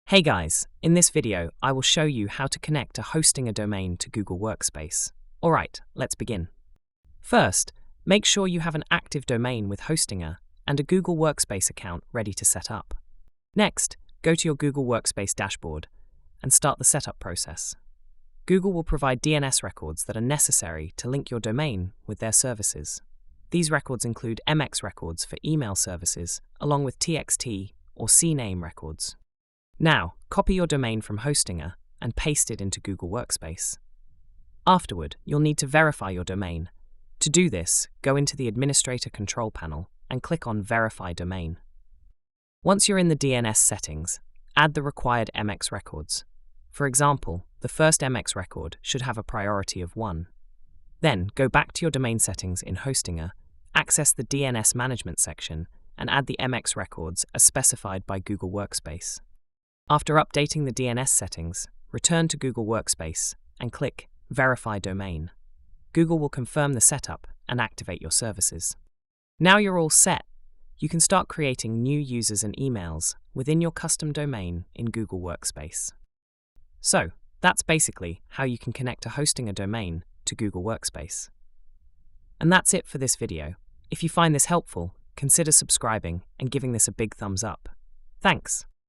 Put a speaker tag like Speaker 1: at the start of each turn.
Speaker 1: Hey guys, in this video, I will show you how to connect a hosting a domain to Google Workspace. Alright, let's begin. First, make sure you have an active domain with Hostinger and a Google Workspace account ready to set up. Next, go to your Google Workspace dashboard and start the setup process. Google will provide DNS records that are necessary to link your domain with their services. These records include MX records for email services, along with TXT or CNAME records. Now, copy your domain from Hostinger and paste it into Google Workspace. Afterward, you'll need to verify your domain. To do this, go into the Administrator Control panel and click on Verify Domain. Once you're in the DNS settings, add the required MX records. For example, the first MX record should have a priority of 1. Then, go back to your domain settings in Hostinger, access the DNS Management section, and add the MX records as specified by Google Workspace. After updating the DNS settings, return to Google Workspace and click Verify Domain. Google will confirm the setup and activate your services. Now you're all set. You can start creating new users and emails within your custom domain in Google Workspace. So, that's basically how you can connect a hosting a domain to Google Workspace. And that's it for this video. If you find this helpful, consider subscribing and giving this a big thumbs up. Thanks.